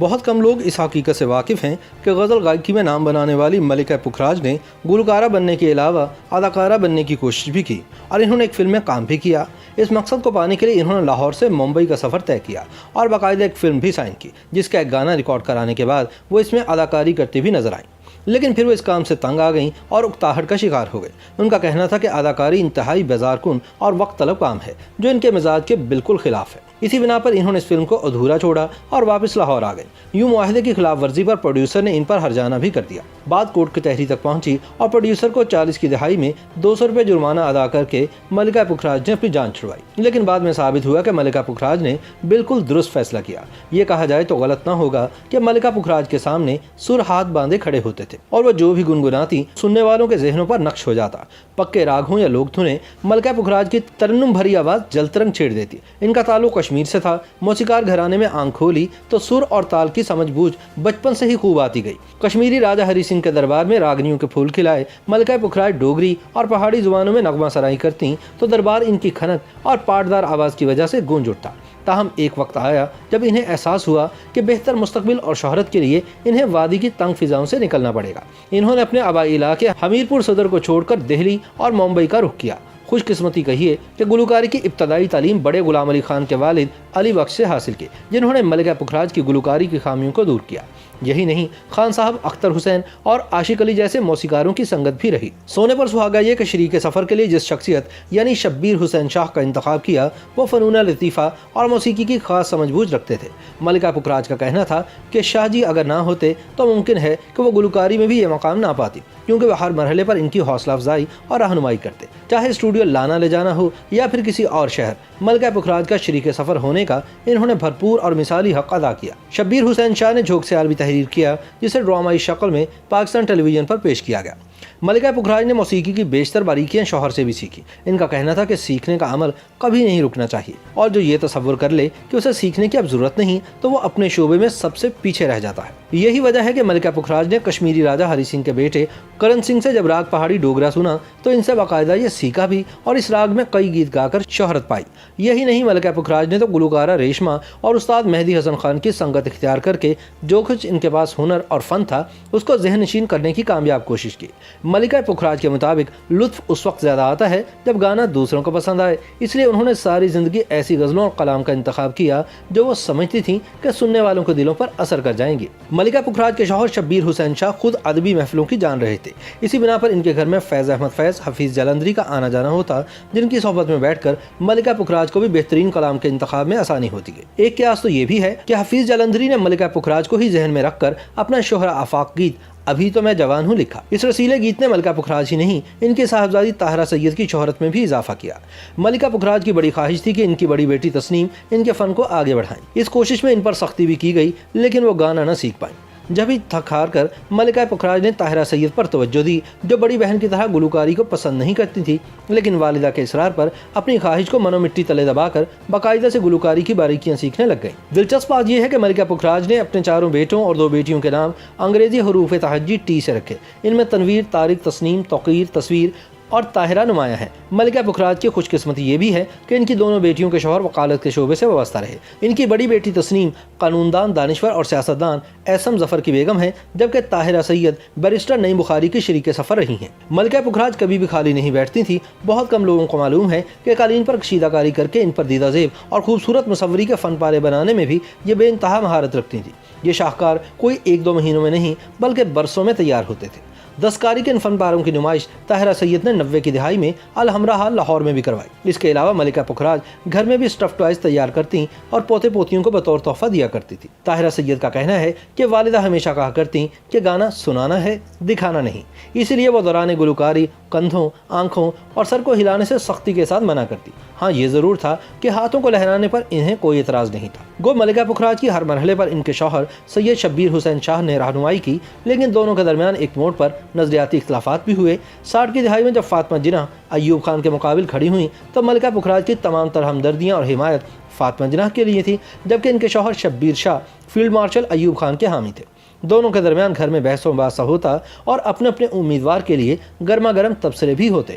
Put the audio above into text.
بہت کم لوگ اس حقیقت سے واقف ہیں کہ غزل گائکی میں نام بنانے والی ملکہ پکھراج نے گلوکارہ بننے کے علاوہ اداکارہ بننے کی کوشش بھی کی اور انہوں نے ایک فلم میں کام بھی کیا۔ اس مقصد کو پانے کے لیے انہوں نے لاہور سے ممبئی کا سفر طے کیا اور باقاعدہ ایک فلم بھی سائن کی، جس کا ایک گانا ریکارڈ کرانے کے بعد وہ اس میں اداکاری کرتی بھی نظر آئیں، لیکن پھر وہ اس کام سے تنگ آ گئیں اور اکتاہٹ کا شکار ہو گئے۔ ان کا کہنا تھا کہ اداکاری انتہائی بیزار کن اور وقت طلب کام ہے جو ان کے مزاج کے بالکل خلاف ہے۔ اسی بنا پر انہوں نے اس فلم کو ادھورا چھوڑا اور واپس لاہور آ گئے۔ یوں معاہدے کی خلاف ورزی پر پروڈیوسر نے ان پر ہرجانہ بھی کر دیا۔ بات کورٹ کچہری تک پہنچی اور پروڈیوسر کو 40 کی دہائی میں 200 روپے جرمانہ ادا کر کے ملکہ پکھراج نے اپنی جان چھڑوائی، لیکن بعد میں ثابت ہوا کہ ملکہ پکھراج نے بالکل درست فیصلہ کیا۔ یہ کہا جائے تو غلط نہ ہوگا کہ ملکہ پکھراج کے سامنے سر ہاتھ باندھے کھڑے ہوتے تھے اور وہ جو بھی گنگناتی سننے والوں کے ذہنوں پر نقش ہو جاتا۔ پکے راگ ہوں یا لوگ دھنے، ملکہ پکھراج کی ترنم بھری آواز جلترنگ چھیڑ دیتی۔ ان کا تعلق کشمیر سے تھا۔ موسیقار گھرانے میں آنکھ کھولی تو سر اور تال کی سمجھ بوجھ بچپن سے ہی خوب آتی گئی۔ کشمیری راجہ ہری سنگھ کے دربار میں راگنیوں کے پھول کھلائے ملکہ پکھراج ڈوگری اور پہاڑی زبانوں میں نغمہ سرائی کرتیں تو دربار ان کی کھنک اور پاٹدار آواز کی وجہ سے گونج اٹھتا۔ تاہم ایک وقت آیا جب انہیں احساس ہوا کہ بہتر مستقبل اور شہرت کے لیے انہیں وادی کی تنگ فضاؤں سے نکلنا پڑے گا۔ انہوں نے اپنے آبائی علاقے ہمیرپور صدر کو چھوڑ کر دہلی اور ممبئی کا رخ کیا۔ خوش قسمتی کہیے کہ گلوکاری کی ابتدائی تعلیم بڑے غلام علی خان کے والد علی بخش سے حاصل کی، جنہوں نے ملکہ پکھراج کی گلوکاری کی خامیوں کو دور کیا۔ یہی نہیں، خان صاحب، اختر حسین اور عاشق علی جیسے موسیقاروں کی سنگت بھی رہی۔ سونے پر سہاگا یہ کہ شریک سفر کے لیے جس شخصیت یعنی شبیر حسین شاہ کا انتخاب کیا وہ فنون لطیفہ اور موسیقی کی خاص سمجھ بوجھ رکھتے تھے۔ ملکہ پکھراج کا کہنا تھا کہ شاہ جی اگر نہ ہوتے تو ممکن ہے کہ وہ گلوکاری میں بھی یہ مقام نہ پاتی، کیونکہ وہ ہر مرحلے پر ان کی حوصلہ افزائی اور رہنمائی کرتے، چاہے اسٹوڈیو لانا لے جانا ہو یا پھر کسی اور شہر۔ ملکہ پکھراج کا شریک سفر ہونے کا انہوں نے بھرپور اور مثالی حق ادا کیا۔ شبیر حسین شاہ نے جھوک سیال بھی تحریر کیا، جسے ڈرامائی شکل میں پاکستان ٹیلی ویژن پر پیش کیا گیا۔ ملکہ پکھراج نے موسیقی کی بیشتر باریکیاں شوہر سے بھی سیکھی۔ ان کا کہنا تھا کہ سیکھنے کا عمل کبھی نہیں رکنا چاہیے، اور جو یہ تصور کر لے کہ اسے سیکھنے کی اب ضرورت نہیں تو وہ اپنے شعبے میں سب سے پیچھے رہ جاتا ہے۔ یہی وجہ ہے کہ ملکہ پکھراج نے کشمیری راجہ ہری سنگھ کے بیٹے کرن سنگھ سے جب راگ پہاڑی ڈوگرا سنا تو ان سے باقاعدہ یہ سیکھا بھی اور اس راگ میں کئی گیت گا کر شہرت پائی۔ یہی نہیں، ملکہ پکھراج نے تو گلوکارہ ریشما اور استاد مہدی حسن خان کی سنگت اختیار کر کے جو کچھ ان کے پاس ہنر اور فن تھا اس کو ذہن نشین کرنے کی کامیاب کوشش کی۔ ملکہ پکھراج کے مطابق لطف اس وقت زیادہ آتا ہے جب گانا دوسروں کو پسند آئے، اس لیے انہوں نے ساری زندگی ایسی غزلوں اور کلام کا انتخاب کیا جو وہ سمجھتی تھیں کہ سننے والوں کے دلوں پر اثر کر جائیں گی۔ ملکہ پکھراج کے شوہر شبیر حسین شاہ خود ادبی محفلوں کی جان رہے تھے۔ اسی بنا پر ان کے گھر میں فیض احمد فیض، حفیظ جلندری کا آنا جانا ہوتا، جن کی صحبت میں بیٹھ کر ملکہ پکھراج کو بھی بہترین کلام کے انتخاب میں آسانی ہوتی ہے۔ ایک قیاس تو یہ بھی ہے کہ حفیظ جلندری نے ملکہ پکھراج کو ہی ذہن میں رکھ کر اپنا شہرہ آفاق گیت ابھی تو میں جوان ہوں لکھا۔ اس رسیلے گیت نے ملکہ پکھراج ہی نہیں، ان کی صاحبزادی طاہرہ سید کی شہرت میں بھی اضافہ کیا۔ ملکہ پکھراج کی بڑی خواہش تھی کہ ان کی بڑی بیٹی تسنیم ان کے فن کو آگے بڑھائیں۔ اس کوشش میں ان پر سختی بھی کی گئی، لیکن وہ گانا نہ سیکھ پائیں۔ جب ہی تھک ہار کر ملکہ پکھراج نے طاہرہ سید پر توجہ دی، جو بڑی بہن کی طرح گلوکاری کو پسند نہیں کرتی تھی، لیکن والدہ کے اصرار پر اپنی خواہش کو منو مٹی تلے دبا کر باقاعدہ سے گلوکاری کی باریکیاں سیکھنے لگ گئیں۔ دلچسپ بات یہ ہے کہ ملکہ پکھراج نے اپنے 4 بیٹوں اور 2 بیٹیوں کے نام انگریزی حروف تہجی ٹی سے رکھے۔ ان میں تنویر، طارق، تسنیم، توقیر، تصویر اور طاہرہ نمایاں ہیں۔ ملکہ پکھراج کی خوش قسمتی یہ بھی ہے کہ ان کی دونوں بیٹیوں کے شوہر وکالت کے شعبے سے وابستہ رہے۔ ان کی بڑی بیٹی تسنیم قانوندان، دانشور اور سیاستدان ایسم ظفر کی بیگم ہے، جبکہ طاہرہ سید بیرسٹر نعیم بخاری کی شریک سفر رہی ہیں۔ ملکہ پکھراج کبھی بھی خالی نہیں بیٹھتی تھی۔ بہت کم لوگوں کو معلوم ہے کہ قالین پر کشیدہ کاری کر کے ان پر دیدہ زیب اور خوبصورت مصوری کے فن پارے بنانے میں بھی یہ بے انتہا مہارت رکھتی تھی۔ یہ شاہکار کوئی 1-2 مہینوں میں نہیں بلکہ برسوں میں تیار ہوتے تھے۔ دستکاری کے ان فن پاروں کی نمائش طاہرہ سید نے 90 کی دہائی میں الحمرہ ہال لاہور میں بھی کروائی۔ اس کے علاوہ ملکہ پکھراج گھر میں بھی اسٹف ٹوائز تیار کرتی اور پوتے پوتیوں کو بطور تحفہ دیا کرتی تھی۔ طاہرہ سید کا کہنا ہے کہ والدہ ہمیشہ کہا کرتی کہ گانا سنانا ہے، دکھانا نہیں، اسی لیے وہ دوران گلوکاری کندھوں، آنکھوں اور سر کو ہلانے سے سختی کے ساتھ منع کرتی۔ ہاں، یہ ضرور تھا کہ ہاتھوں کو لہرانے پر انہیں کوئی اعتراض نہیں تھا۔ گو ملکہ پکھراج کی ہر مرحلے پر ان کے شوہر سید شبیر حسین شاہ نے رہنمائی کی، لیکن دونوں کے درمیان ایک موڑ پر نظریاتی اختلافات بھی ہوئے۔ 60 کی دہائی میں جب فاطمہ جناح ایوب خان کے مقابل کھڑی ہوئیں تو ملکہ پکھراج کی تمام تر ہمدردیاں اور حمایت فاطمہ جناح کے لیے تھی، جبکہ ان کے شوہر شبیر شاہ فیلڈ مارشل ایوب خان کے حامی تھے۔ دونوں کے درمیان گھر میں بحث و مباحثہ ہوتا اور اپنے اپنے امیدوار کے لیے گرما گرم تبصرے بھی ہوتے۔